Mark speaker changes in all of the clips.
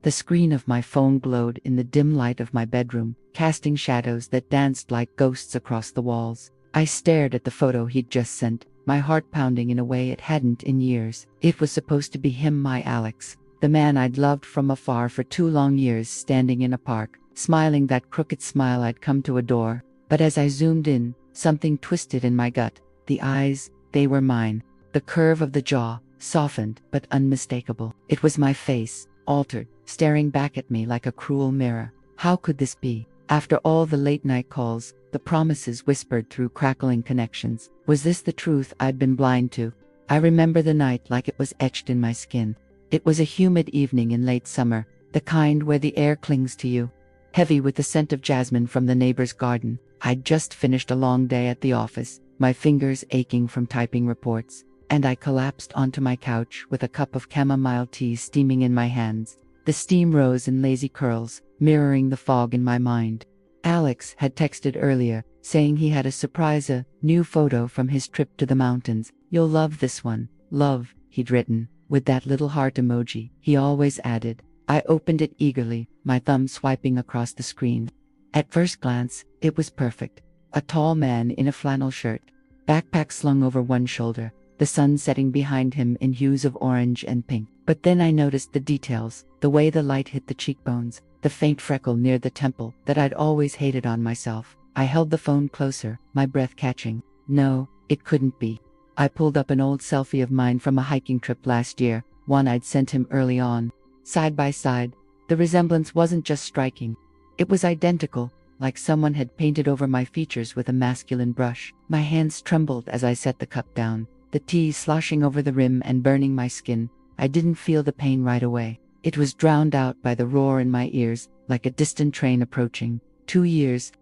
Speaker 1: The screen of my phone glowed in the dim light of my bedroom, casting shadows that danced like ghosts across the walls. I stared at the photo he'd just sent, my heart pounding in a way it hadn't in years. It was supposed to be him, my Alex, the man I'd loved from afar for 2 long years, standing in a park, smiling that crooked smile I'd come to adore. But as I zoomed in, something twisted in my gut. The eyes, they were mine. The curve of the jaw, softened but unmistakable. It was my face, altered, staring back at me like a cruel mirror. How could this be? After all the late-night calls, the promises whispered through crackling connections, was this the truth I'd been blind to? I remember the night like it was etched in my skin. It was a humid evening in late summer, the kind where the air clings to you, heavy with the scent of jasmine from the neighbor's garden. I'd just finished a long day at the office, my fingers aching from typing reports, and I collapsed onto my couch with a cup of chamomile tea steaming in my hands. The steam rose in lazy curls, mirroring the fog in my mind. Alex had texted earlier, saying he had a surprise, a new photo from his trip to the mountains. "You'll love this one, love," he'd written, with that little heart emoji he always added. I opened it eagerly, my thumb swiping across the screen. At first glance, it was perfect. A tall man in a flannel shirt, backpack slung over one shoulder, the sun setting behind him in hues of orange and pink. But then I noticed the details, the way the light hit the cheekbones, the faint freckle near the temple that I'd always hated on myself. I held the phone closer, my breath catching. No, it couldn't be. I pulled up an old selfie of mine from a hiking trip last year, one I'd sent him early on. Side by side, the resemblance wasn't just striking. It was identical, like someone had painted over my features with a masculine brush. My hands trembled as I set the cup down, the tea sloshing over the rim and burning my skin. I didn't feel the pain right away. It was drowned out by the roar in my ears, like a distant train approaching. 2 years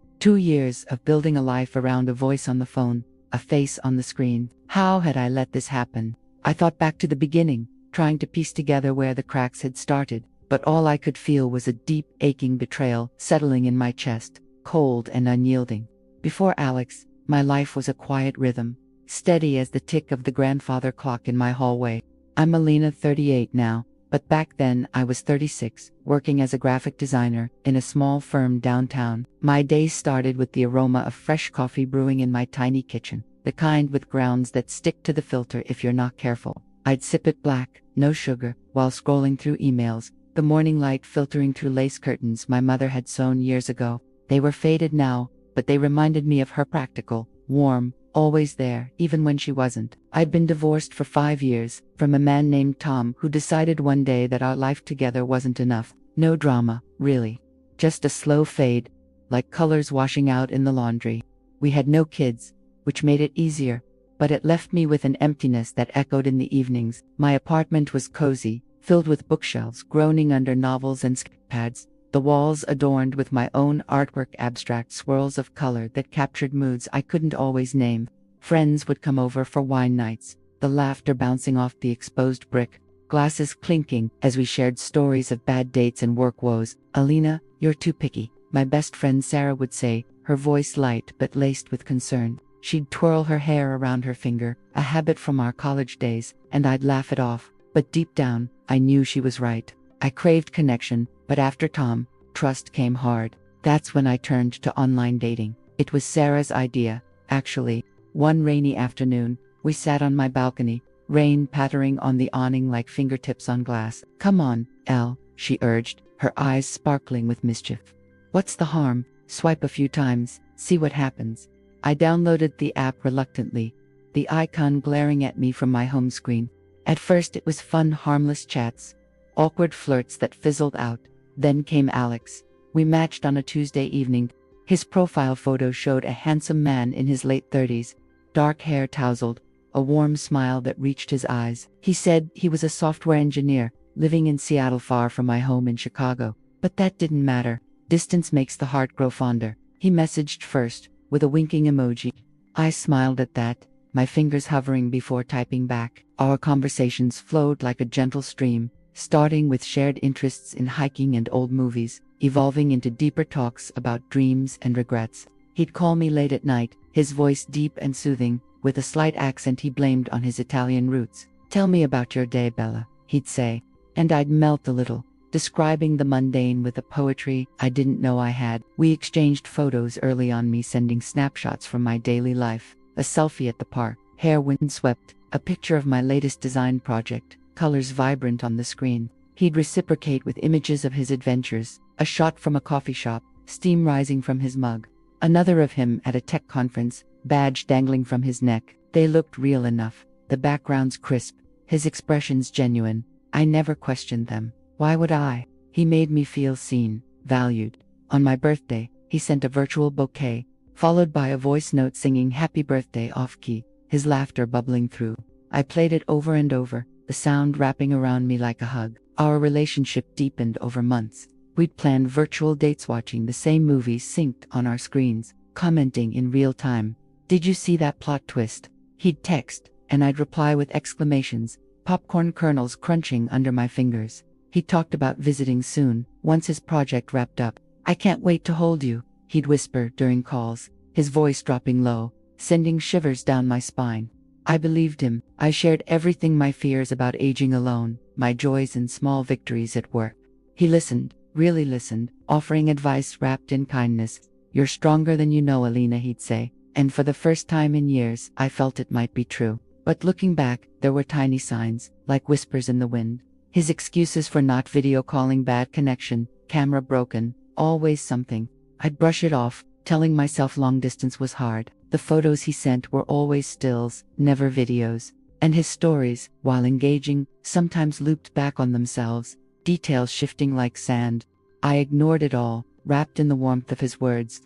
Speaker 1: of building a life around a voice on the phone, a face on the screen. How had I let this happen? I thought back to the beginning, trying to piece together where the cracks had started, but all I could feel was a deep, aching betrayal settling in my chest, cold and unyielding. Before Alex, my life was a quiet rhythm, steady as the tick of the grandfather clock in my hallway. I'm Alina, 38 now, but back then I was 36, working as a graphic designer in a small firm downtown. My days started with the aroma of fresh coffee brewing in my tiny kitchen, the kind with grounds that stick to the filter if you're not careful. I'd sip it black, no sugar, while scrolling through emails, the morning light filtering through lace curtains my mother had sewn years ago. They were faded now, but they reminded me of her, practical, warm, always there, even when she wasn't. I'd been divorced for 5 years, from a man named Tom who decided one day that our life together wasn't enough. No drama, really. Just a slow fade, like colors washing out in the laundry. We had no kids, which made it easier, but it left me with an emptiness that echoed in the evenings. My apartment was cozy, filled with bookshelves groaning under novels and sketchpads, the walls adorned with my own artwork, abstract swirls of color that captured moods I couldn't always name. Friends would come over for wine nights, the laughter bouncing off the exposed brick, glasses clinking as we shared stories of bad dates and work woes. "Alina, you're too picky," my best friend Sarah would say, her voice light but laced with concern. She'd twirl her hair around her finger, a habit from our college days, and I'd laugh it off. But deep down, I knew she was right. I craved connection, but after Tom, trust came hard. That's when I turned to online dating. It was Sarah's idea, actually. One rainy afternoon, we sat on my balcony, rain pattering on the awning like fingertips on glass. "Come on, Elle," she urged, her eyes sparkling with mischief. "What's the harm? Swipe a few times, see what happens." I downloaded the app reluctantly, the icon glaring at me from my home screen. At first it was fun, harmless chats, awkward flirts that fizzled out. Then came Alex. We matched on a Tuesday evening. His profile photo showed a handsome man in his late 30s, dark hair tousled, a warm smile that reached his eyes. He said he was a software engineer, living in Seattle far from my home in Chicago. But that didn't matter. Distance makes the heart grow fonder. He messaged first, with a winking emoji. I smiled at that, my fingers hovering before typing back. Our conversations flowed like a gentle stream, starting with shared interests in hiking and old movies, evolving into deeper talks about dreams and regrets. He'd call me late at night, his voice deep and soothing, with a slight accent he blamed on his Italian roots. "Tell me about your day, Bella," he'd say, and I'd melt a little, describing the mundane with a poetry I didn't know I had. We exchanged photos early on, me sending snapshots from my daily life, a selfie at the park, hair windswept, a picture of my latest design project, colors vibrant on the screen. He'd reciprocate with images of his adventures, a shot from a coffee shop, steam rising from his mug, another of him at a tech conference, badge dangling from his neck. They looked real enough, the backgrounds crisp, his expressions genuine. I never questioned them. Why would I? He made me feel seen, valued. On my birthday, he sent a virtual bouquet, followed by a voice note singing happy birthday off-key, his laughter bubbling through. I played it over and over, the sound wrapping around me like a hug. Our relationship deepened over months. We'd planned virtual dates, watching the same movies synced on our screens, commenting in real time. Did you see that plot twist? He'd text, and I'd reply with exclamations, popcorn kernels crunching under my fingers. He talked about visiting soon, once his project wrapped up. I can't wait to hold you, he'd whisper during calls, his voice dropping low, sending shivers down my spine. I believed him. I shared everything, my fears about aging alone, my joys and small victories at work. He listened, really listened, offering advice wrapped in kindness. You're stronger than you know, Alina, he'd say, and for the first time in years, I felt it might be true. But looking back, there were tiny signs, like whispers in the wind. His excuses for not video calling: bad connection, camera broken, always something. I'd brush it off, telling myself long distance was hard. The photos he sent were always stills, never videos. And his stories, while engaging, sometimes looped back on themselves, details shifting like sand. I ignored it all, wrapped in the warmth of his words.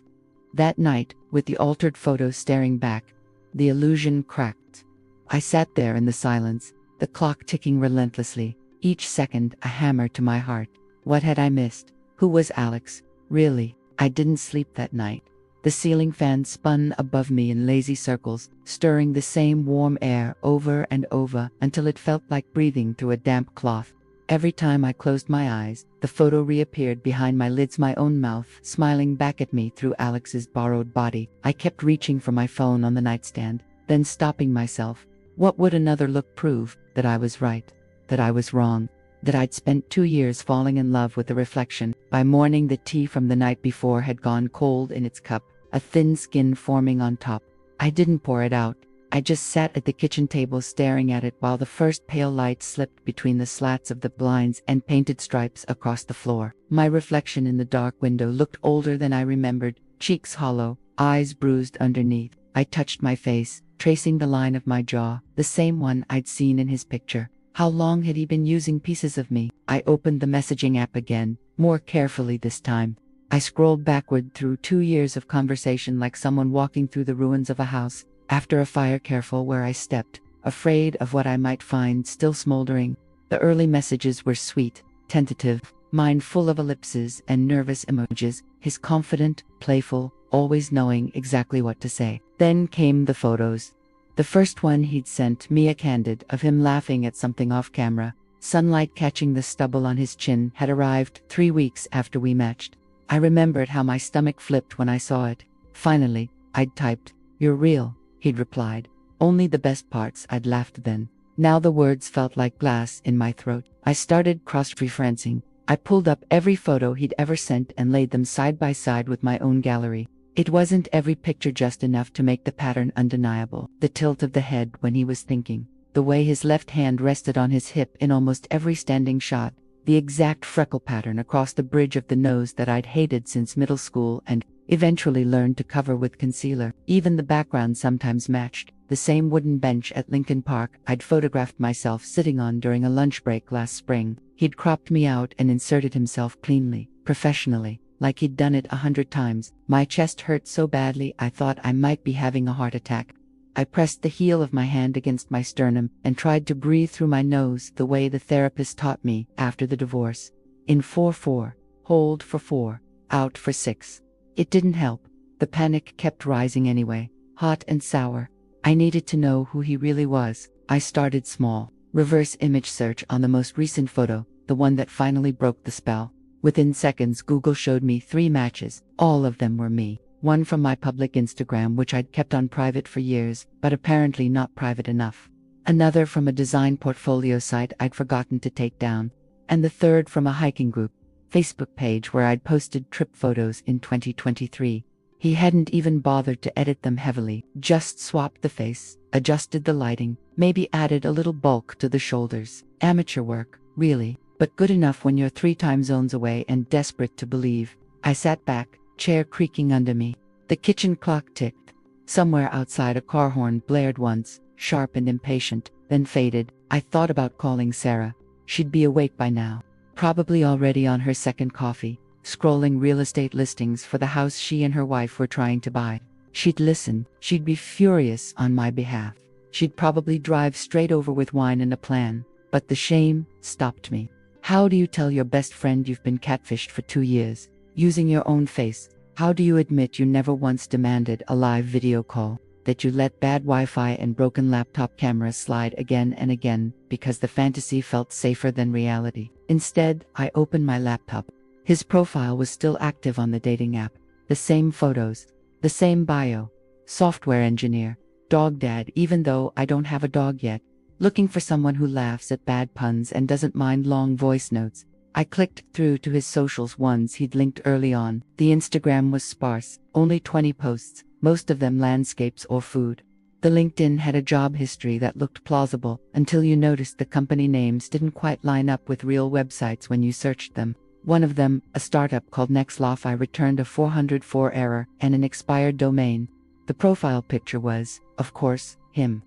Speaker 1: That night, with the altered photos staring back, the illusion cracked. I sat there in the silence, the clock ticking relentlessly, each second a hammer to my heart. What had I missed? Who was Alex? Really, I didn't sleep that night. The ceiling fan spun above me in lazy circles, stirring the same warm air over and over until it felt like breathing through a damp cloth. Every time I closed my eyes, the photo reappeared behind my lids, my own mouth smiling back at me through Alex's borrowed body. I kept reaching for my phone on the nightstand, then stopping myself. What would another look prove? That I was right, that I was wrong, that I'd spent 2 years falling in love with the reflection. By morning, the tea from the night before had gone cold in its cup, a thin skin forming on top. I didn't pour it out. I just sat at the kitchen table staring at it while the first pale light slipped between the slats of the blinds and painted stripes across the floor. My reflection in the dark window looked older than I remembered, cheeks hollow, eyes bruised underneath. I touched my face, tracing the line of my jaw, the same one I'd seen in his picture. How long had he been using pieces of me? I opened the messaging app again, more carefully this time. I scrolled backward through 2 years of conversation like someone walking through the ruins of a house after a fire, careful where I stepped, afraid of what I might find still smoldering. The early messages were sweet, tentative, mine full of ellipses and nervous emojis, his confident, playful, always knowing exactly what to say. Then came the photos. The first one he'd sent me, a candid of him laughing at something off camera, sunlight catching the stubble on his chin, had arrived 3 weeks after we matched. I remembered how my stomach flipped when I saw it. Finally, I'd typed, "You're real," he'd replied. Only the best parts. I'd laughed then. Now the words felt like glass in my throat. I started cross-referencing. I pulled up every photo he'd ever sent and laid them side by side with my own gallery. It wasn't every picture, just enough to make the pattern undeniable. The tilt of the head when he was thinking, the way his left hand rested on his hip in almost every standing shot, the exact freckle pattern across the bridge of the nose that I'd hated since middle school and eventually learned to cover with concealer. Even the background sometimes matched. The same wooden bench at Lincoln Park I'd photographed myself sitting on during a lunch break last spring. He'd cropped me out and inserted himself cleanly, professionally, like he'd done it 100 times. My chest hurt so badly I thought I might be having a heart attack. I pressed the heel of my hand against my sternum and tried to breathe through my nose the way the therapist taught me after the divorce. In 4-4, hold for 4, out for 6. It didn't help. The panic kept rising anyway, hot and sour. I needed to know who he really was. I started small. Reverse image search on the most recent photo, the one that finally broke the spell. Within seconds, Google showed me 3 matches. All of them were me. One from my public Instagram, which I'd kept on private for years, but apparently not private enough. Another from a design portfolio site I'd forgotten to take down. and the third from a hiking group Facebook page where I'd posted trip photos in 2023. He hadn't even bothered to edit them heavily, just swapped the face, adjusted the lighting, maybe added a little bulk to the shoulders. Amateur work, really, but good enough when you're 3 time zones away and desperate to believe. I sat back, chair creaking under me. The kitchen clock ticked. Somewhere outside a car horn blared once, sharp and impatient, then faded. I thought about calling Sarah. She'd be awake by now, probably already on her second coffee, scrolling real estate listings for the house she and her wife were trying to buy. She'd listen. She'd be furious on my behalf. She'd probably drive straight over with wine and a plan. But the shame stopped me. How do you tell your best friend you've been catfished for 2 years, using your own face? How do you admit you never once demanded a live video call, that you let bad Wi-Fi and broken laptop cameras slide again and again because the fantasy felt safer than reality? Instead, I opened my laptop. His profile was still active on the dating app. The same photos, the same bio. Software engineer, dog dad even though I don't have a dog yet. Looking for someone who laughs at bad puns and doesn't mind long voice notes. I clicked through to his socials, ones he'd linked early on. The Instagram was sparse, only 20 posts, most of them landscapes or food. The LinkedIn had a job history that looked plausible, until you noticed the company names didn't quite line up with real websites when you searched them. One of them, a startup called Nextlofi, returned a 404 error and an expired domain. The profile picture was, of course, him.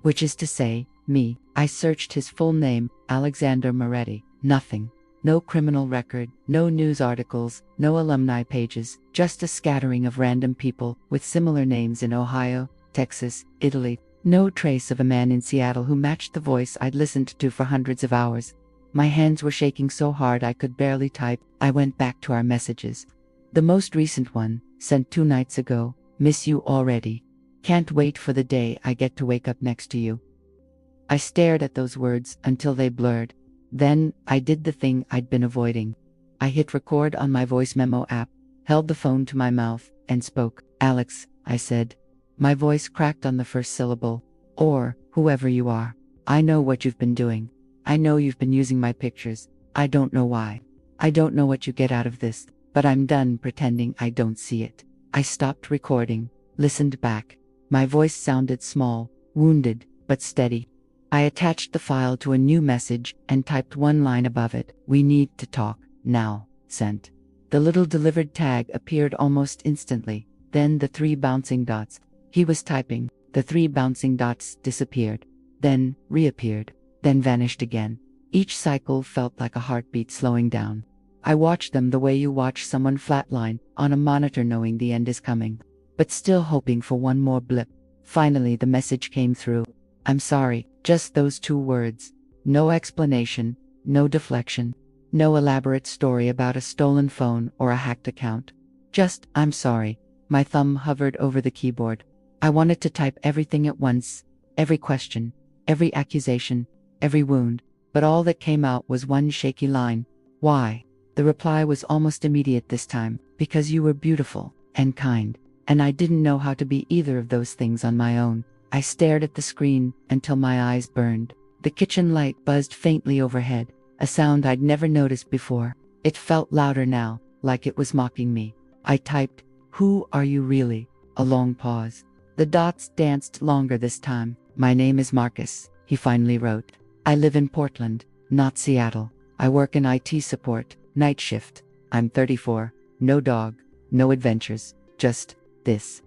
Speaker 1: Which is to say, me. I searched his full name, Alexander Moretti. Nothing. No criminal record, no news articles, no alumni pages, just a scattering of random people with similar names in Ohio, Texas, Italy. No trace of a man in Seattle who matched the voice I'd listened to for hundreds of hours. My hands were shaking so hard I could barely type. I went back to our messages. The most recent one, sent 2 nights ago. Miss you already. Can't wait for the day I get to wake up next to you. I stared at those words until they blurred. Then, I did the thing I'd been avoiding. I hit record on my voice memo app, held the phone to my mouth, and spoke. Alex, I said. My voice cracked on the first syllable. Or, whoever you are. I know what you've been doing. I know you've been using my pictures. I don't know why. I don't know what you get out of this, but I'm done pretending I don't see it. I stopped recording, listened back. My voice sounded small, wounded, but steady. I attached the file to a new message and typed one line above it. We need to talk, now, sent. The little delivered tag appeared almost instantly, then the 3 bouncing dots. He was typing, the 3 bouncing dots disappeared, then reappeared, then vanished again. Each cycle felt like a heartbeat slowing down. I watched them the way you watch someone flatline, on a monitor knowing the end is coming, but still hoping for one more blip. Finally the message came through. I'm sorry, just those 2 words. No explanation, no deflection, no elaborate story about a stolen phone or a hacked account. Just, I'm sorry. My thumb hovered over the keyboard. I wanted to type everything at once, every question, every accusation, every wound, but all that came out was one shaky line. Why? The reply was almost immediate this time. Because you were beautiful and kind, and I didn't know how to be either of those things on my own. I stared at the screen until my eyes burned. The kitchen light buzzed faintly overhead, a sound I'd never noticed before. It felt louder now, like it was mocking me. I typed, "Who are you really?" A long pause. The dots danced longer this time. "My name is Marcus," he finally wrote. "I live in Portland, not Seattle. I work in IT support, night shift. I'm 34, no dog, no adventures, just this."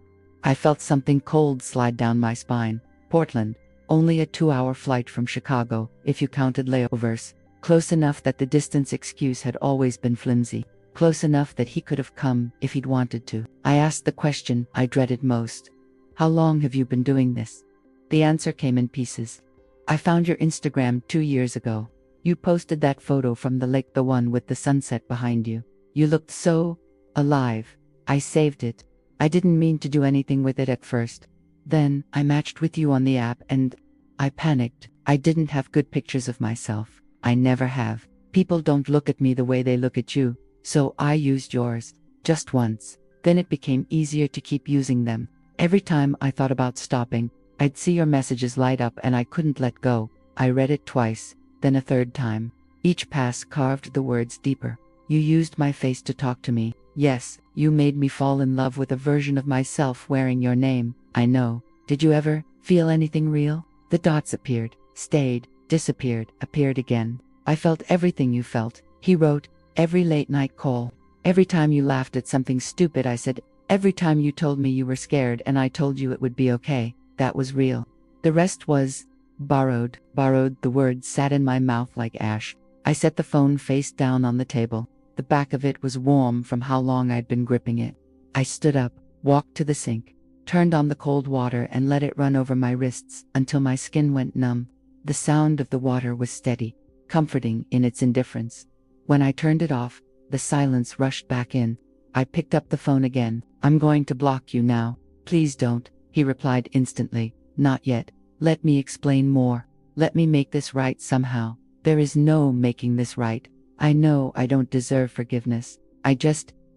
Speaker 1: I felt something cold slide down my spine. Portland, only a 2-hour flight from Chicago, if you counted layovers. Close enough that the distance excuse had always been flimsy. Close enough that he could have come if he'd wanted to. I asked the question I dreaded most. How long have you been doing this? The answer came in pieces. I found your Instagram 2 years ago. You posted that photo from the lake, the one with the sunset behind you. You looked so alive. I saved it. I didn't mean to do anything with it at first. Then, I matched with you on the app and I panicked. I didn't have good pictures of myself. I never have. People don't look at me the way they look at you, so I used yours. Just once. Then it became easier to keep using them. Every time I thought about stopping, I'd see your messages light up and I couldn't let go. I read it twice, then a 3rd time. Each pass carved the words deeper. You used my face to talk to me. Yes, you made me fall in love with a version of myself wearing your name. I know. Did you ever feel anything real? The dots appeared, stayed, disappeared, appeared again. I felt everything you felt. He wrote, every late night call. Every time you laughed at something stupid I said. Every time you told me you were scared and I told you it would be okay. That was real. The rest was borrowed. Borrowed. The words sat in my mouth like ash. I set the phone face down on the table. The back of it was warm from how long I'd been gripping it. I stood up, walked to the sink, turned on the cold water and let it run over my wrists until my skin went numb. The sound of the water was steady, comforting in its indifference. When I turned it off, the silence rushed back in. I picked up the phone again. I'm going to block you now. Please don't, he replied instantly. Not yet. Let me explain more. Let me make this right somehow. There is no making this right. I know I don't deserve forgiveness. I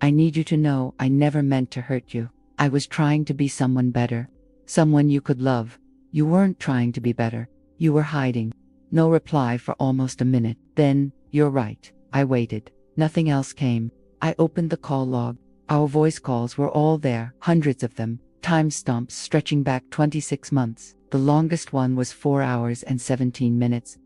Speaker 1: need you to know I never meant to hurt you. I was trying to be someone better. Someone you could love. You weren't trying to be better. You were hiding. No reply for almost a minute. Then, you're right. I waited. Nothing else came. I opened the call log. Our voice calls were all there, hundreds of them, timestamps stretching back 26 months. The longest one was 4 hours and 17 minutes.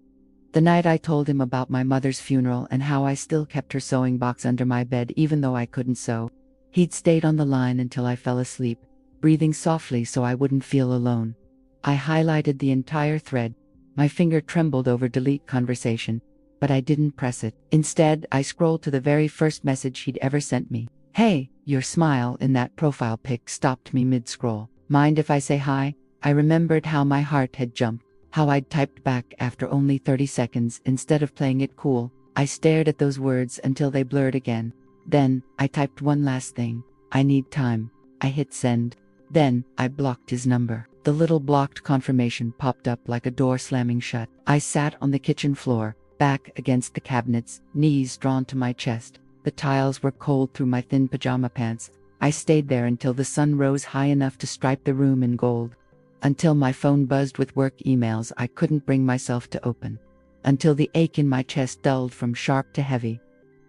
Speaker 1: The night I told him about my mother's funeral and how I still kept her sewing box under my bed even though I couldn't sew. He'd stayed on the line until I fell asleep, breathing softly so I wouldn't feel alone. I highlighted the entire thread. My finger trembled over delete conversation, but I didn't press it. Instead, I scrolled to the very first message he'd ever sent me. Hey, your smile in that profile pic stopped me mid-scroll. Mind if I say hi? I remembered how my heart had jumped, how I'd typed back after only 30 seconds instead of playing it cool. I stared at those words until they blurred again. Then, I typed one last thing. I need time. I hit send. Then, I blocked his number. The little blocked confirmation popped up like a door slamming shut. I sat on the kitchen floor, back against the cabinets, knees drawn to my chest. The tiles were cold through my thin pajama pants. I stayed there until the sun rose high enough to stripe the room in gold. Until my phone buzzed with work emails I couldn't bring myself to open. Until the ache in my chest dulled from sharp to heavy.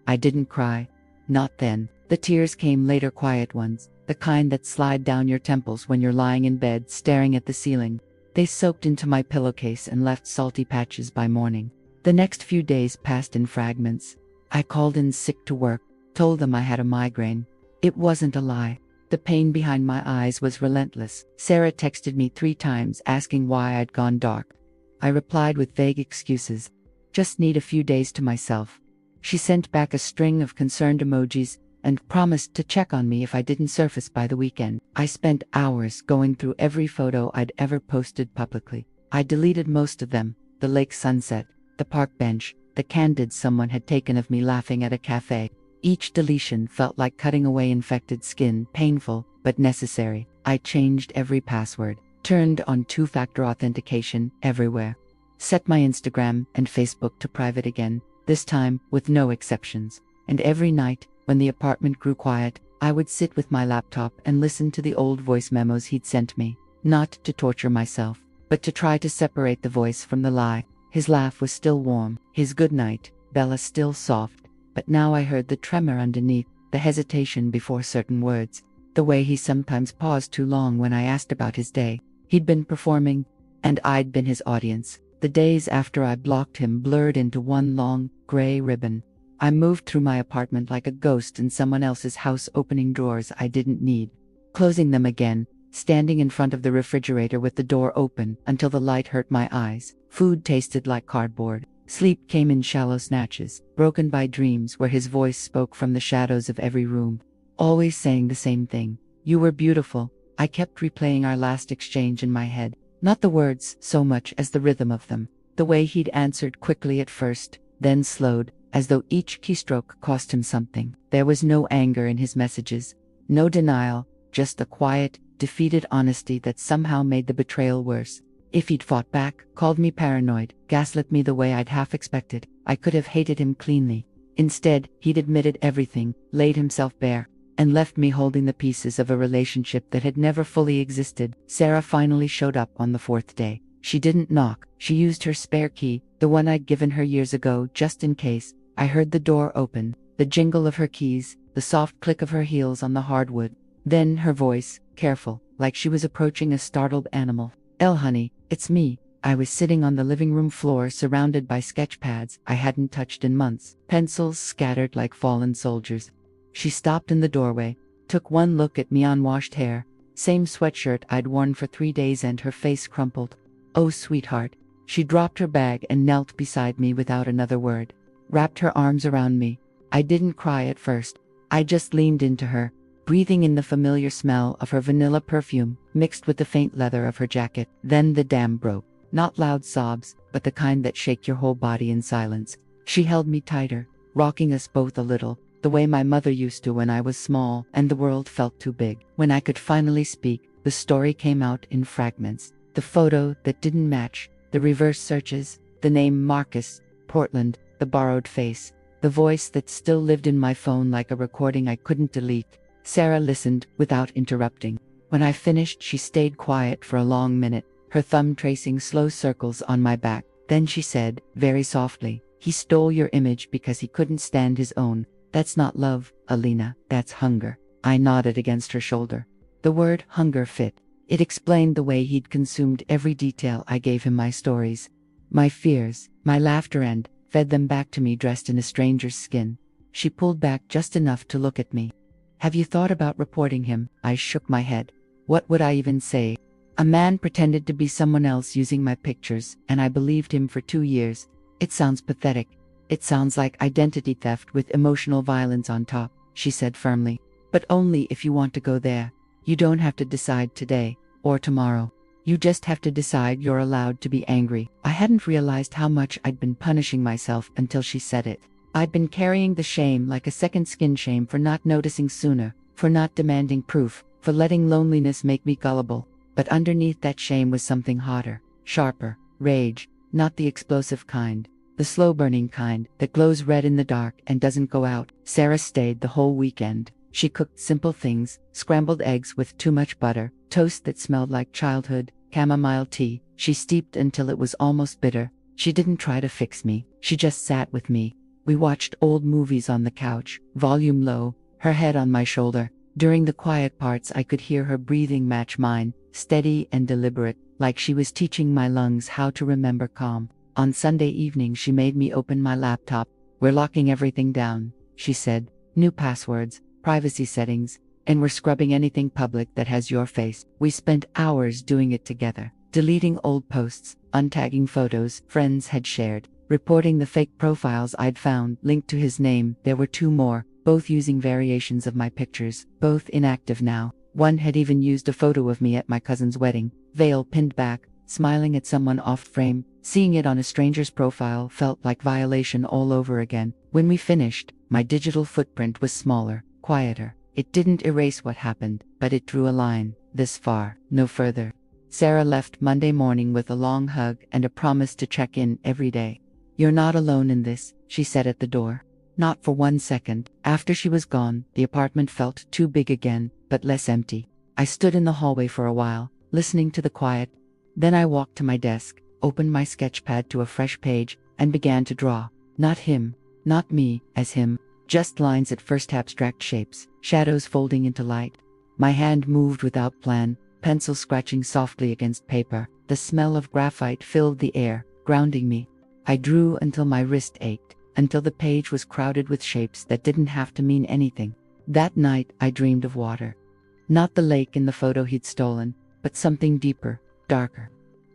Speaker 1: I didn't cry. Not then. The tears came later, quiet ones, the kind that slide down your temples when you're lying in bed staring at the ceiling. They soaked into my pillowcase and left salty patches by morning. The next few days passed in fragments. I called in sick to work, told them I had a migraine. It wasn't a lie. The pain behind my eyes was relentless. Sarah texted me 3 times asking why I'd gone dark. I replied with vague excuses. Just need a few days to myself. She sent back a string of concerned emojis and promised to check on me if I didn't surface by the weekend. I spent hours going through every photo I'd ever posted publicly. I deleted most of them: the lake sunset, the park bench, the candid someone had taken of me laughing at a cafe. Each deletion felt like cutting away infected skin, painful, but necessary. I changed every password, turned on 2-factor authentication everywhere, set my Instagram and Facebook to private again, this time with no exceptions. And every night, when the apartment grew quiet, I would sit with my laptop and listen to the old voice memos he'd sent me, not to torture myself, but to try to separate the voice from the lie. His laugh was still warm, his goodnight, Bella, still soft, but now I heard the tremor underneath, the hesitation before certain words, the way he sometimes paused too long when I asked about his day. He'd been performing, and I'd been his audience. The days after I blocked him blurred into one long, gray ribbon. I moved through my apartment like a ghost in someone else's house, opening drawers I didn't need, closing them again, standing in front of the refrigerator with the door open until the light hurt my eyes. Food tasted like cardboard. Sleep came in shallow snatches, broken by dreams where his voice spoke from the shadows of every room, always saying the same thing. You were beautiful. I kept replaying our last exchange in my head, not the words so much as the rhythm of them, the way he'd answered quickly at first, then slowed, as though each keystroke cost him something. There was no anger in his messages, no denial, just a quiet, defeated honesty that somehow made the betrayal worse. If he'd fought back, called me paranoid, gaslit me the way I'd half expected, I could have hated him cleanly. Instead, he'd admitted everything, laid himself bare, and left me holding the pieces of a relationship that had never fully existed. Sarah finally showed up on the 4th day. She didn't knock. She used her spare key, the one I'd given her years ago, just in case. I heard the door open, the jingle of her keys, the soft click of her heels on the hardwood. Then her voice, careful, like she was approaching a startled animal. Honey, it's me." I was sitting on the living room floor surrounded by sketch pads I hadn't touched in months, pencils scattered like fallen soldiers. She stopped in the doorway, took one look at me, unwashed hair, same sweatshirt I'd worn for 3 days, and her face crumpled. "Oh, sweetheart." She dropped her bag and knelt beside me without another word, wrapped her arms around me. I didn't cry at first. I just leaned into her, breathing in the familiar smell of her vanilla perfume, mixed with the faint leather of her jacket. Then the dam broke. Not loud sobs, but the kind that shake your whole body in silence. She held me tighter, rocking us both a little, the way my mother used to when I was small and the world felt too big. When I could finally speak, the story came out in fragments. The photo that didn't match, the reverse searches, the name Marcus, Portland, the borrowed face, the voice that still lived in my phone like a recording I couldn't delete. Sarah listened without interrupting. When I finished, she stayed quiet for a long minute, her thumb tracing slow circles on my back. Then she said, very softly, "He stole your image because he couldn't stand his own. That's not love, Alina, that's hunger." I nodded against her shoulder. The word hunger fit. It explained the way he'd consumed every detail I gave him, my stories, my fears, my laughter, and fed them back to me dressed in a stranger's skin. She pulled back just enough to look at me. "Have you thought about reporting him?" I shook my head. What would I even say? A man pretended to be someone else using my pictures, and I believed him for 2 years. It sounds pathetic. It sounds like identity theft with emotional violence on top, she said firmly. But only if you want to go there. You don't have to decide today, or tomorrow. You just have to decide you're allowed to be angry. I hadn't realized how much I'd been punishing myself until she said it. I'd been carrying the shame like a second skin, shame for not noticing sooner, for not demanding proof, for letting loneliness make me gullible. But underneath that shame was something hotter, sharper, rage, not the explosive kind, the slow-burning kind that glows red in the dark and doesn't go out. Sarah stayed the whole weekend. She cooked simple things, scrambled eggs with too much butter, toast that smelled like childhood, chamomile tea. She steeped until it was almost bitter. She didn't try to fix me, she just sat with me. We watched old movies on the couch, volume low, her head on my shoulder. During the quiet parts I could hear her breathing match mine, steady and deliberate, like she was teaching my lungs how to remember calm. On Sunday evening she made me open my laptop. "We're locking everything down," she said. "New passwords, privacy settings, and we're scrubbing anything public that has your face." We spent hours doing it together, deleting old posts, untagging photos friends had shared, reporting the fake profiles I'd found linked to his name. There were 2 more, both using variations of my pictures, both inactive now. One had even used a photo of me at my cousin's wedding, veil pinned back, smiling at someone off frame. Seeing it on a stranger's profile felt like violation all over again. When we finished, my digital footprint was smaller, quieter. It didn't erase what happened, but it drew a line. This far, no further. Sarah left Monday morning with a long hug and a promise to check in every day. "You're not alone in this," she said at the door. Not for 1 second. After she was gone, the apartment felt too big again, but less empty. I stood in the hallway for a while, listening to the quiet. Then I walked to my desk, opened my sketchpad to a fresh page, and began to draw. Not him, not me as him, just lines at first, abstract shapes, shadows folding into light. My hand moved without plan, pencil scratching softly against paper. The smell of graphite filled the air, grounding me. I drew until my wrist ached, until the page was crowded with shapes that didn't have to mean anything. That night I dreamed of water. Not the lake in the photo he'd stolen, but something deeper, darker.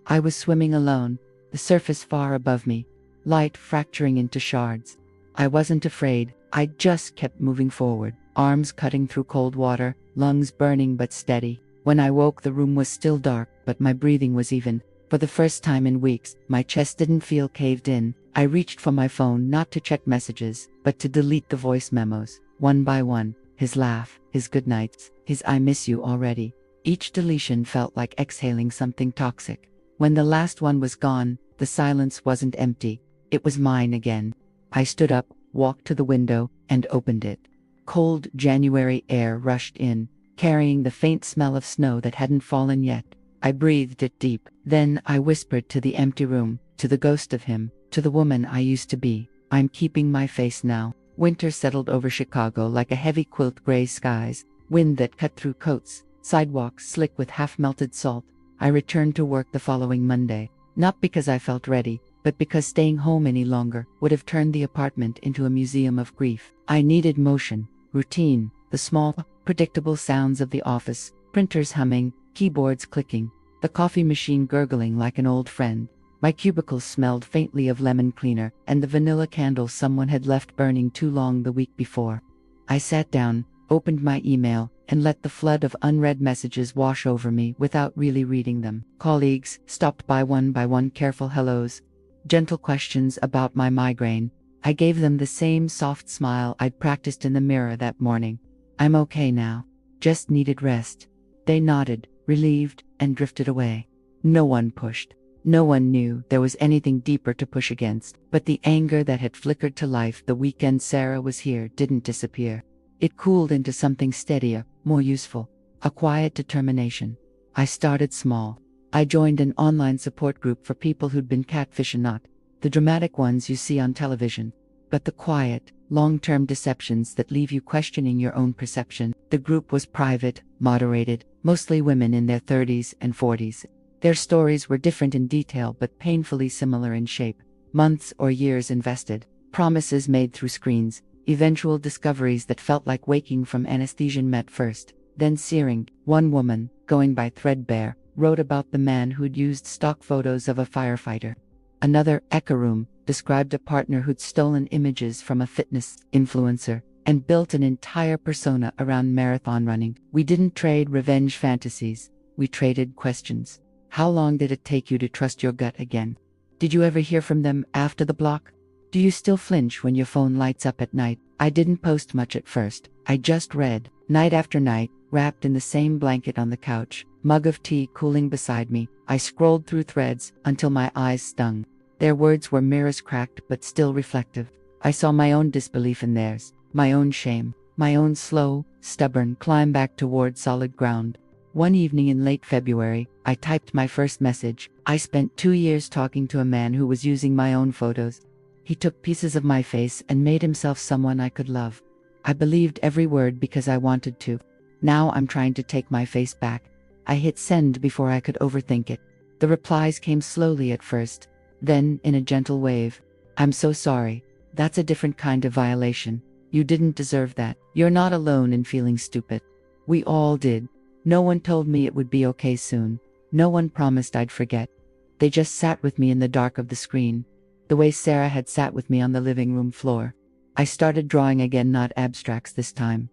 Speaker 1: I was swimming alone, the surface far above me, light fracturing into shards. I wasn't afraid, I just kept moving forward, arms cutting through cold water, lungs burning but steady. When I woke, the room was still dark, but my breathing was even. For the first time in weeks, my chest didn't feel caved in. I reached for my phone not to check messages, but to delete the voice memos, one by one. His laugh, his goodnights, his "I miss you already." Each deletion felt like exhaling something toxic. When the last one was gone, the silence wasn't empty. It was mine again. I stood up, walked to the window, and opened it. Cold January air rushed in, carrying the faint smell of snow that hadn't fallen yet. I breathed it deep. Then I whispered to the empty room, to the ghost of him, to the woman I used to be. I'm keeping my face now. Winter settled over Chicago like a heavy quilt, gray skies, wind that cut through coats, sidewalks slick with half-melted salt. I returned to work the following Monday, not because I felt ready, but because staying home any longer would have turned the apartment into a museum of grief. I needed motion, routine, the small, predictable sounds of the office, printers humming, keyboards clicking, the coffee machine gurgling like an old friend. My cubicle smelled faintly of lemon cleaner and the vanilla candle someone had left burning too long the week before. I sat down, opened my email, and let the flood of unread messages wash over me without really reading them. Colleagues stopped by one, careful hellos, gentle questions about my migraine. I gave them the same soft smile I'd practiced in the mirror that morning. I'm okay now. Just needed rest. They nodded, relieved, and drifted away. No one pushed. No one knew there was anything deeper to push against, but the anger that had flickered to life the weekend Sarah was here didn't disappear. It cooled into something steadier, more useful, a quiet determination. I started small. I joined an online support group for people who'd been catfished, not the dramatic ones you see on television, but the quiet, long-term deceptions that leave you questioning your own perception. The group was private, moderated, mostly women in their 30s and 40s. Their stories were different in detail but painfully similar in shape. Months or years invested, promises made through screens, eventual discoveries that felt like waking from anesthesia met first, then searing. One woman, going by Threadbare, wrote about the man who'd used stock photos of a firefighter. Another, Echo Room, described a partner who'd stolen images from a fitness influencer and built an entire persona around marathon running. We didn't trade revenge fantasies, we traded questions. How long did it take you to trust your gut again? Did you ever hear from them after the block? Do you still flinch when your phone lights up at night? I didn't post much at first. I just read, night after night, wrapped in the same blanket on the couch, mug of tea cooling beside me. I scrolled through threads until my eyes stung. Their words were mirrors, cracked but still reflective. I saw my own disbelief in theirs, my own shame, my own slow, stubborn climb back toward solid ground. One evening in late February, I typed my first message. I spent 2 years talking to a man who was using my own photos. He took pieces of my face and made himself someone I could love. I believed every word because I wanted to. Now I'm trying to take my face back. I hit send before I could overthink it. The replies came slowly at first, then in a gentle wave. I'm so sorry. That's a different kind of violation. You didn't deserve that. You're not alone in feeling stupid. We all did. No one told me it would be okay soon. No one promised I'd forget. They just sat with me in the dark of the screen, the way Sarah had sat with me on the living room floor. I started drawing again, not abstracts this time,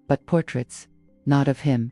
Speaker 1: but portraits. Not of him.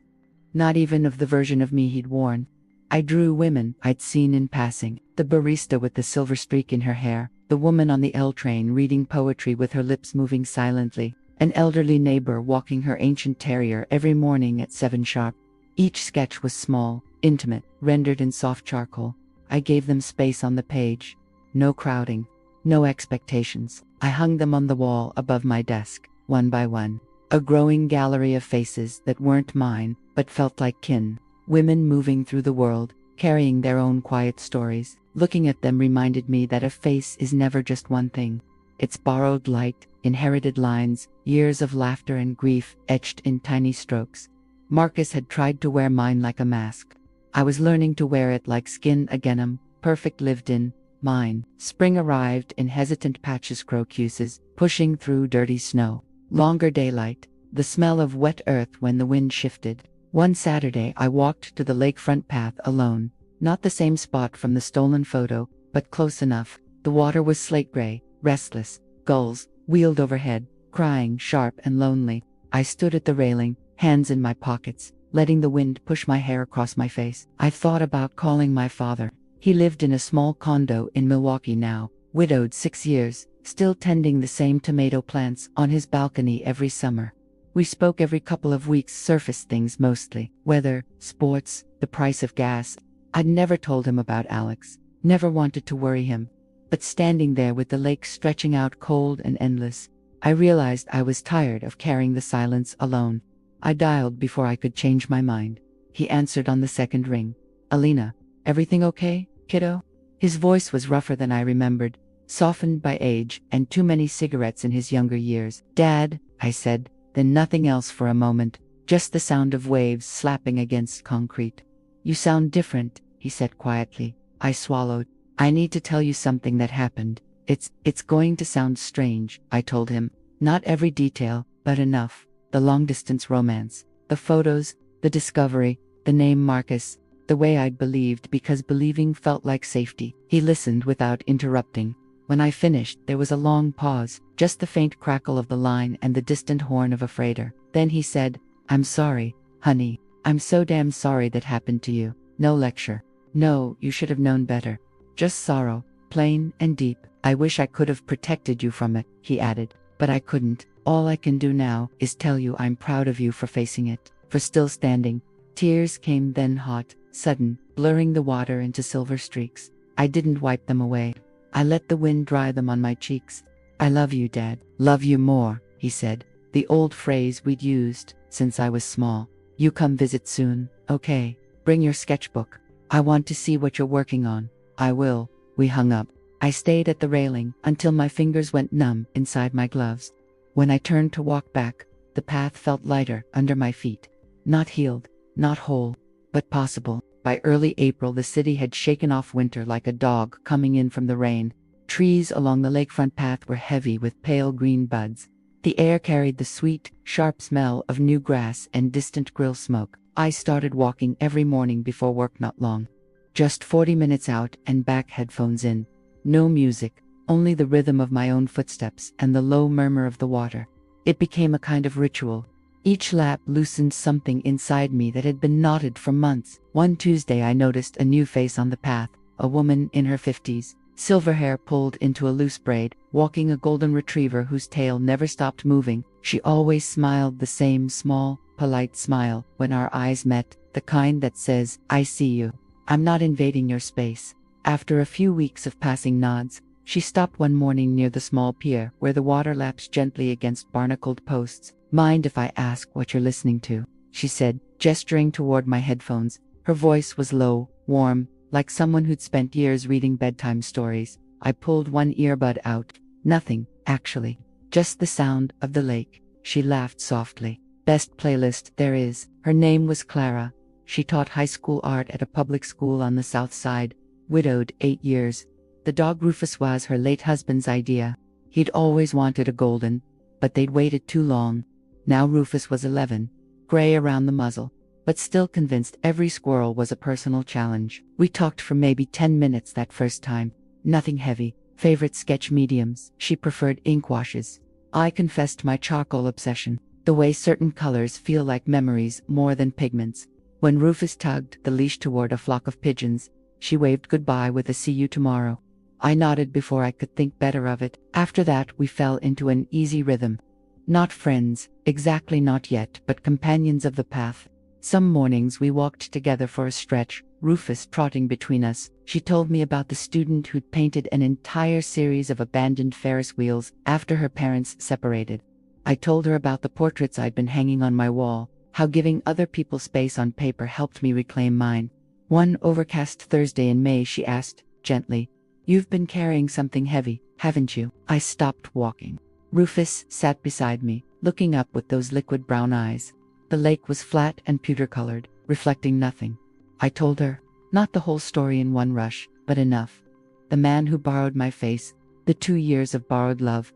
Speaker 1: Not even of the version of me he'd worn. I drew women I'd seen in passing. The barista with the silver streak in her hair, the woman on the L train reading poetry with her lips moving silently, an elderly neighbor walking her ancient terrier every morning at 7 sharp. Each sketch was small, intimate, rendered in soft charcoal. I gave them space on the page. No crowding, no expectations. I hung them on the wall above my desk, one by one. A growing gallery of faces that weren't mine, but felt like kin. Women moving through the world, carrying their own quiet stories. Looking at them reminded me that a face is never just one thing. It's borrowed light, inherited lines, years of laughter and grief etched in tiny strokes. Marcus had tried to wear mine like a mask. I was learning to wear it like skin again, perfect lived in, mine. Spring arrived in hesitant patches, crocuses, pushing through dirty snow. Longer daylight, the smell of wet earth when the wind shifted. One Saturday I walked to the lakefront path alone. Not the same spot from the stolen photo, but close enough. The water was slate gray, restless. Gulls wheeled overhead, crying, sharp and lonely. I stood at the railing, hands in my pockets, letting the wind push my hair across my face. I thought about calling my father. He lived in a small condo in Milwaukee now, widowed 6 years, still tending the same tomato plants on his balcony every summer. We spoke every couple of weeks, surface things mostly. Weather, sports, the price of gas. I'd never told him about Alex, never wanted to worry him. But standing there with the lake stretching out cold and endless, I realized I was tired of carrying the silence alone. I dialed before I could change my mind. He answered on the second ring. Alina, everything okay, kiddo? His voice was rougher than I remembered, softened by age and too many cigarettes in his younger years. Dad, I said, then nothing else for a moment, just the sound of waves slapping against concrete. You sound different, he said quietly. I swallowed. I need to tell you something that happened. It's going to sound strange, I told him. Not every detail, but enough. The long-distance romance, the photos, the discovery, the name Marcus, the way I'd believed because believing felt like safety. He listened without interrupting. When I finished, there was a long pause, just the faint crackle of the line and the distant horn of a freighter. Then he said, I'm sorry, honey. I'm so damn sorry that happened to you. No lecture. No, you should have known better. Just sorrow, plain and deep. I wish I could have protected you from it, he added. But I couldn't. All I can do now is tell you I'm proud of you for facing it, for still standing. Tears came then hot, sudden, blurring the water into silver streaks. I didn't wipe them away. I let the wind dry them on my cheeks. I love you, Dad. Love you more, he said. The old phrase we'd used since I was small. You come visit soon, okay? Bring your sketchbook. I want to see what you're working on. I will. We hung up. I stayed at the railing until my fingers went numb inside my gloves. When I turned to walk back, the path felt lighter under my feet. Not healed, not whole, but possible. By early April, the city had shaken off winter like a dog coming in from the rain. Trees along the lakefront path were heavy with pale green buds. The air carried the sweet, sharp smell of new grass and distant grill smoke. I started walking every morning before work not long. Just 40 minutes out and back, headphones in. No music, only the rhythm of my own footsteps and the low murmur of the water. It became a kind of ritual. Each lap loosened something inside me that had been knotted for months. One Tuesday I noticed a new face on the path, a woman in her 50s, silver hair pulled into a loose braid, walking a golden retriever whose tail never stopped moving. She always smiled the same small, polite smile when our eyes met, the kind that says, I see you. I'm not invading your space. After a few weeks of passing nods, she stopped one morning near the small pier where the water laps gently against barnacled posts. Mind if I ask what you're listening to? She said, gesturing toward my headphones. Her voice was low, warm, like someone who'd spent years reading bedtime stories. I pulled one earbud out. Nothing, actually. Just the sound of the lake. She laughed softly. Best playlist there is. Her name was Clara. She taught high school art at a public school on the south side. Widowed 8 years. The dog Rufus was her late husband's idea. He'd always wanted a golden, but they'd waited too long. Now Rufus was 11, gray around the muzzle, but still convinced every squirrel was a personal challenge. We talked for maybe 10 minutes that first time. Nothing heavy. Favorite sketch mediums. She preferred ink washes. I confessed my charcoal obsession, the way certain colors feel like memories more than pigments. When Rufus tugged the leash toward a flock of pigeons, she waved goodbye with a see you tomorrow. I nodded before I could think better of it. After that, we fell into an easy rhythm. Not friends, exactly not yet, but companions of the path. Some mornings we walked together for a stretch, Rufus trotting between us. She told me about the student who'd painted an entire series of abandoned Ferris wheels after her parents separated. I told her about the portraits I'd been hanging on my wall, how giving other people space on paper helped me reclaim mine. One overcast Thursday in May, she asked, gently, "You've been carrying something heavy, haven't you?" I stopped walking. Rufus sat beside me, looking up with those liquid brown eyes. The lake was flat and pewter-colored, reflecting nothing. I told her, not the whole story in one rush, but enough. The man who borrowed my face, the 2 years of borrowed love,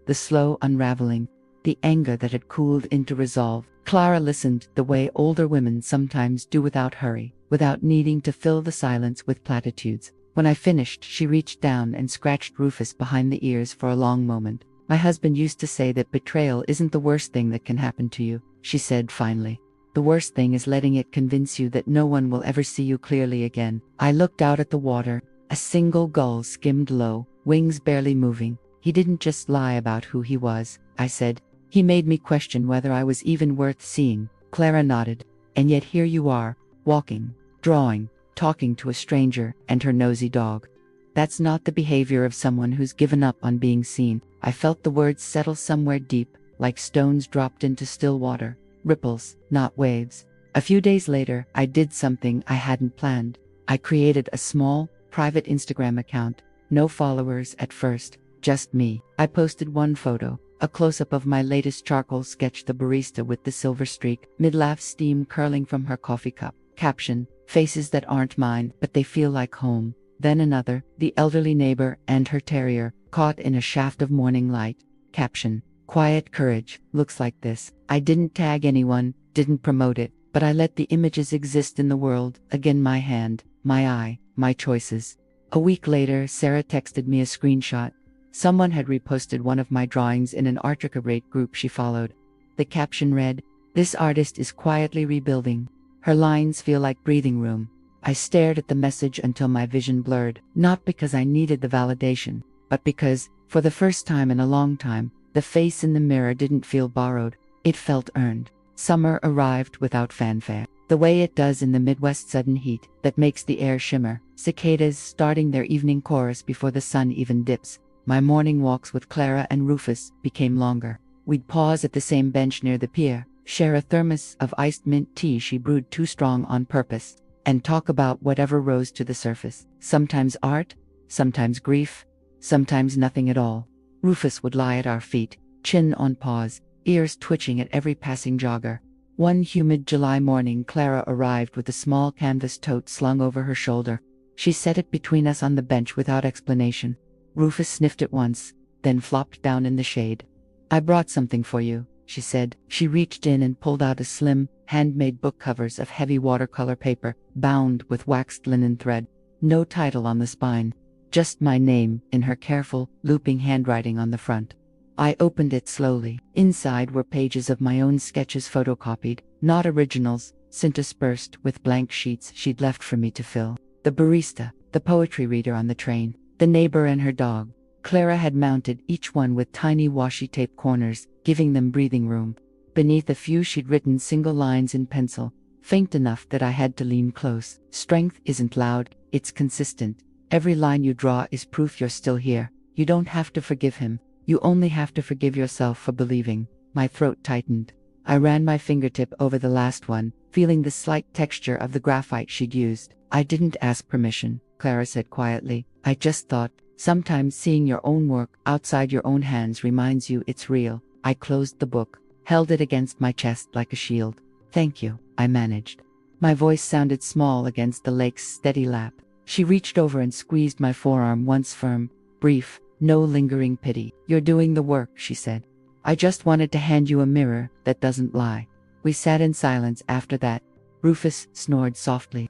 Speaker 1: the slow unraveling, the anger that had cooled into resolve. Clara listened the way older women sometimes do, without hurry, without needing to fill the silence with platitudes. When I finished, she reached down and scratched Rufus behind the ears for a long moment. "My husband used to say that betrayal isn't the worst thing that can happen to you," she said finally. "The worst thing is letting it convince you that no one will ever see you clearly again." I looked out at the water. A single gull skimmed low, wings barely moving. "He didn't just lie about who he was," I said. "He made me question whether I was even worth seeing." Clara nodded. "And yet here you are, walking, drawing, talking to a stranger and her nosy dog. That's not the behavior of someone who's given up on being seen." I felt the words settle somewhere deep, like stones dropped into still water. Ripples, not waves. A few days later, I did something I hadn't planned. I created a small, private Instagram account. No followers at first, just me. I posted one photo, a close-up of my latest charcoal sketch, the barista with the silver streak, mid-laugh, steam curling from her coffee cup. Caption: faces that aren't mine, but they feel like home. Then another, the elderly neighbor and her terrier, caught in a shaft of morning light. Caption: quiet courage, looks like this. I didn't tag anyone, didn't promote it, but I let the images exist in the world. Again, my hand, my eye, my choices. A week later, Sarah texted me a screenshot. Someone had reposted one of my drawings in an Artrica group she followed. The caption read, "This artist is quietly rebuilding. Her lines feel like breathing room." I stared at the message until my vision blurred, not because I needed the validation, but because, for the first time in a long time, the face in the mirror didn't feel borrowed, it felt earned. Summer arrived without fanfare, the way it does in the Midwest, sudden heat that makes the air shimmer, cicadas starting their evening chorus before the sun even dips. My morning walks with Clara and Rufus became longer. We'd pause at the same bench near the pier, share a thermos of iced mint tea she brewed too strong on purpose, and talk about whatever rose to the surface. Sometimes art, sometimes grief, sometimes nothing at all. Rufus would lie at our feet, chin on paws, ears twitching at every passing jogger. One humid July morning, Clara arrived with a small canvas tote slung over her shoulder. She set it between us on the bench without explanation. Rufus sniffed it once, then flopped down in the shade. "I brought something for you," she said. She reached in and pulled out a slim, handmade book covers of heavy watercolor paper, bound with waxed linen thread. No title on the spine, just my name in her careful, looping handwriting on the front. I opened it slowly. Inside were pages of my own sketches, photocopied, not originals, interspersed with blank sheets she'd left for me to fill. The barista, the poetry reader on the train, the neighbor and her dog. Clara had mounted each one with tiny washi tape corners, giving them breathing room. Beneath a few she'd written single lines in pencil, faint enough that I had to lean close. "Strength isn't loud, it's consistent. Every line you draw is proof you're still here. You don't have to forgive him. You only have to forgive yourself for believing." My throat tightened. I ran my fingertip over the last one, feeling the slight texture of the graphite she'd used. "I didn't ask permission," Clara said quietly. "I just thought, sometimes seeing your own work outside your own hands reminds you it's real." I closed the book, held it against my chest like a shield. "Thank you," I managed. My voice sounded small against the lake's steady lap. She reached over and squeezed my forearm once, firm, brief, no lingering pity. "You're doing the work," she said. "I just wanted to hand you a mirror that doesn't lie." We sat in silence after that. Rufus snored softly.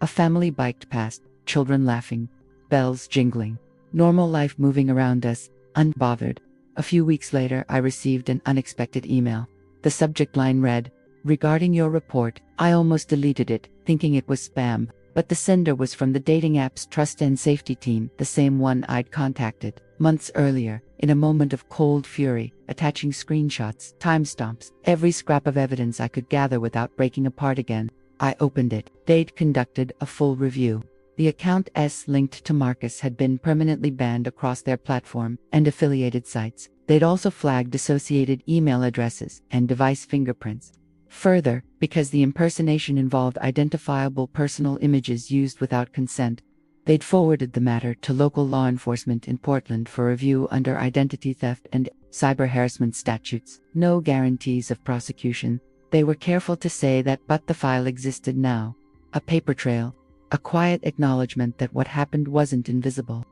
Speaker 1: A family biked past, children laughing, bells jingling, normal life moving around us, unbothered. A few weeks later, I received an unexpected email. The subject line read, "Regarding your report." I almost deleted it, thinking it was spam, but the sender was from the dating app's trust and safety team, the same one I'd contacted months earlier, in a moment of cold fury, attaching screenshots, timestamps, every scrap of evidence I could gather without breaking apart again. I opened it. They'd conducted a full review. The account linked to Marcus had been permanently banned across their platform and affiliated sites. They'd also flagged associated email addresses and device fingerprints. Further, because the impersonation involved identifiable personal images used without consent, they'd forwarded the matter to local law enforcement in Portland for review under identity theft and cyber harassment statutes. No guarantees of prosecution. They were careful to say that, but the file existed now. A paper trail. A quiet acknowledgement that what happened wasn't invisible.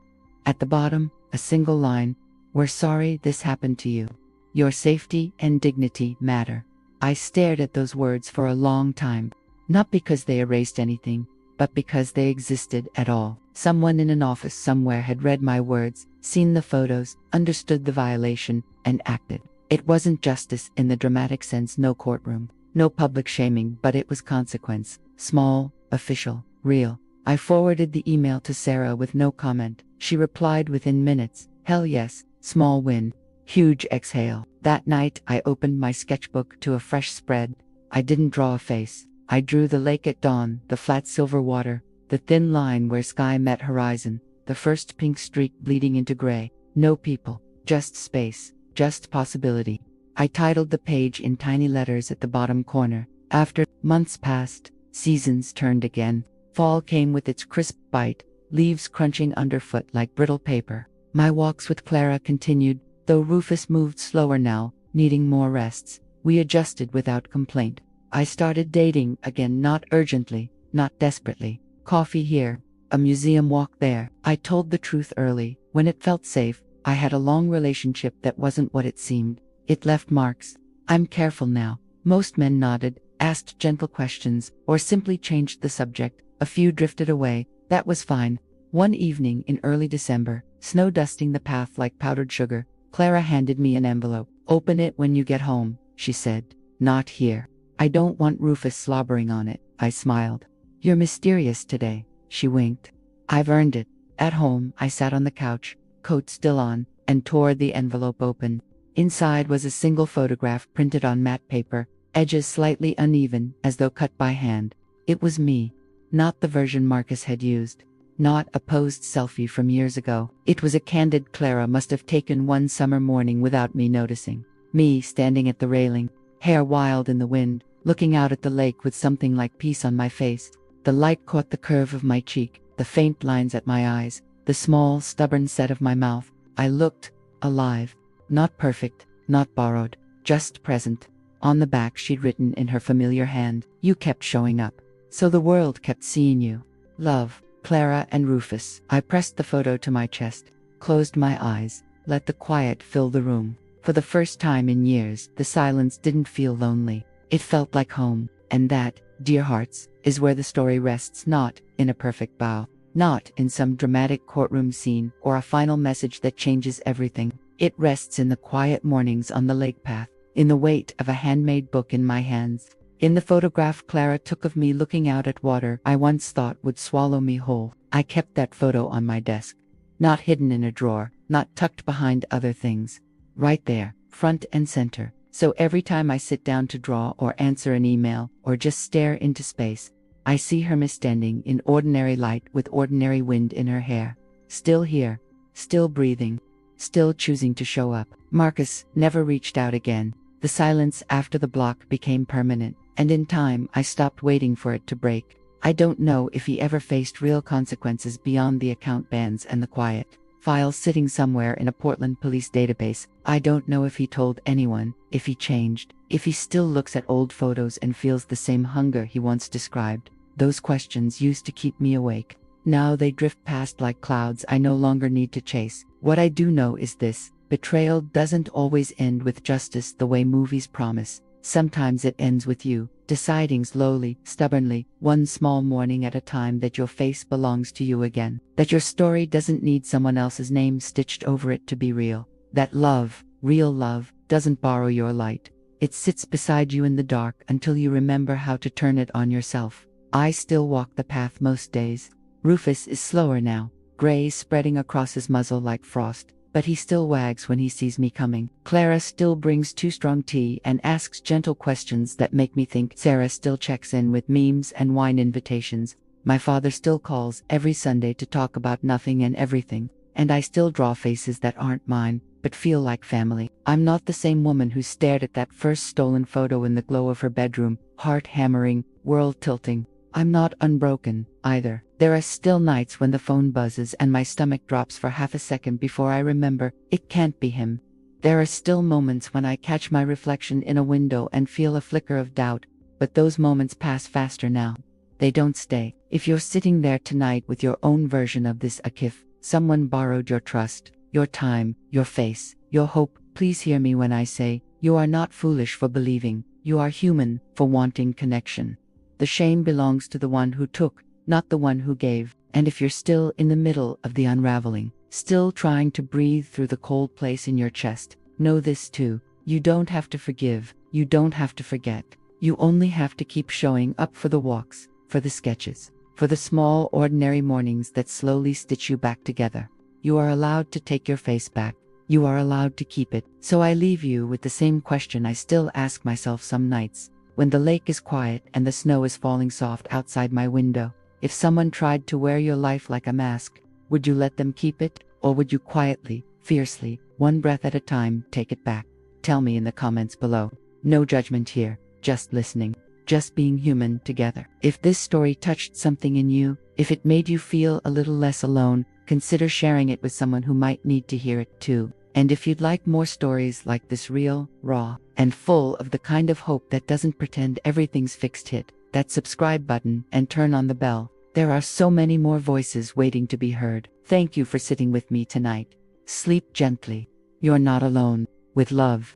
Speaker 1: At the bottom, a single line, "We're sorry this happened to you. Your safety and dignity matter." I stared at those words for a long time, not because they erased anything, but because they existed at all. Someone in an office somewhere had read my words, seen the photos, understood the violation, and acted. It wasn't justice in the dramatic sense, no courtroom, no public shaming, but it was consequence. Small, official, real. I forwarded the email to Sarah with no comment. She replied within minutes, "Hell yes, small win." Huge exhale. That night, I opened my sketchbook to a fresh spread. I didn't draw a face. I drew the lake at dawn, the flat silver water, the thin line where sky met horizon, the first pink streak bleeding into gray. No people, just space, just possibility. I titled the page in tiny letters at the bottom corner. After months passed, seasons turned again. Fall came with its crisp bite, leaves crunching underfoot like brittle paper. My walks with Clara continued, though Rufus moved slower now, needing more rests. We adjusted without complaint. I started dating again, not urgently, not desperately. Coffee here, a museum walk there. I told the truth early, when it felt safe. I had a long relationship that wasn't what it seemed. It left marks. I'm careful now. Most men nodded, asked gentle questions, or simply changed the subject. A few drifted away. That was fine. One evening in early December, snow dusting the path like powdered sugar, Clara handed me an envelope. "Open it when you get home," she said. "Not here. I don't want Rufus slobbering on it." I smiled. "You're mysterious today," she winked. "I've earned it." At home, I sat on the couch, coat still on, and tore the envelope open. Inside was a single photograph printed on matte paper, edges slightly uneven, as though cut by hand. It was me. Not the version Marcus had used. Not a posed selfie from years ago. It was a candid Clara must have taken one summer morning without me noticing. Me standing at the railing, hair wild in the wind, looking out at the lake with something like peace on my face. The light caught the curve of my cheek, the faint lines at my eyes, the small, stubborn set of my mouth. I looked alive. Not perfect, not borrowed, just present. On the back she'd written in her familiar hand, "You kept showing up. So the world kept seeing you. Love, Clara and Rufus." I pressed the photo to my chest, closed my eyes, let the quiet fill the room. For the first time in years, the silence didn't feel lonely. It felt like home. And that, dear hearts, is where the story rests, not in a perfect bow, not in some dramatic courtroom scene or a final message that changes everything. It rests in the quiet mornings on the lake path, in the weight of a handmade book in my hands. In the photograph Clara took of me looking out at water I once thought would swallow me whole, I kept that photo on my desk. Not hidden in a drawer, not tucked behind other things. Right there, front and center. So every time I sit down to draw or answer an email or just stare into space, I see her standing in ordinary light with ordinary wind in her hair. Still here, still breathing, still choosing to show up. Marcus never reached out again. The silence after the block became permanent, and in time I stopped waiting for it to break. I don't know if he ever faced real consequences beyond the account bans and the quiet files sitting somewhere in a Portland police database. I don't know if he told anyone, if he changed, if he still looks at old photos and feels the same hunger he once described. Those questions used to keep me awake. Now they drift past like clouds I no longer need to chase. What I do know is this: betrayal doesn't always end with justice the way movies promise. Sometimes it ends with you deciding slowly, stubbornly, one small morning at a time that your face belongs to you again. That your story doesn't need someone else's name stitched over it to be real. That love, real love, doesn't borrow your light. It sits beside you in the dark until you remember how to turn it on yourself. I still walk the path most days. Rufus is slower now, gray spreading across his muzzle like frost, but he still wags when he sees me coming. Clara still brings too strong tea and asks gentle questions that make me think. Sarah still checks in with memes and wine invitations. My father still calls every Sunday to talk about nothing and everything, and I still draw faces that aren't mine, but feel like family. I'm not the same woman who stared at that first stolen photo in the glow of her bedroom, heart hammering, world tilting. I'm not unbroken, either. There are still nights when the phone buzzes and my stomach drops for half a second before I remember, it can't be him. There are still moments when I catch my reflection in a window and feel a flicker of doubt, but those moments pass faster now. They don't stay. If you're sitting there tonight with your own version of this akif, someone borrowed your trust, your time, your face, your hope, please hear me when I say, you are not foolish for believing, you are human for wanting connection. The shame belongs to the one who took, not the one who gave. And if you're still in the middle of the unraveling, still trying to breathe through the cold place in your chest, know this too: you don't have to forgive, you don't have to forget. You only have to keep showing up for the walks, for the sketches, for the small ordinary mornings that slowly stitch you back together. You are allowed to take your face back. You are allowed to keep it. So I leave you with the same question I still ask myself some nights, when the lake is quiet and the snow is falling soft outside my window. If someone tried to wear your life like a mask, would you let them keep it, or would you quietly, fiercely, one breath at a time, take it back? Tell me in the comments below. No judgment here, just listening. just being human together. If this story touched something in you, if it made you feel a little less alone, consider sharing it with someone who might need to hear it too. And if you'd like more stories like this, real, raw, and full of the kind of hope that doesn't pretend everything's fixed, hit that subscribe button and turn on the bell. There are so many more voices waiting to be heard. Thank you for sitting with me tonight. Sleep gently. You're not alone. With love.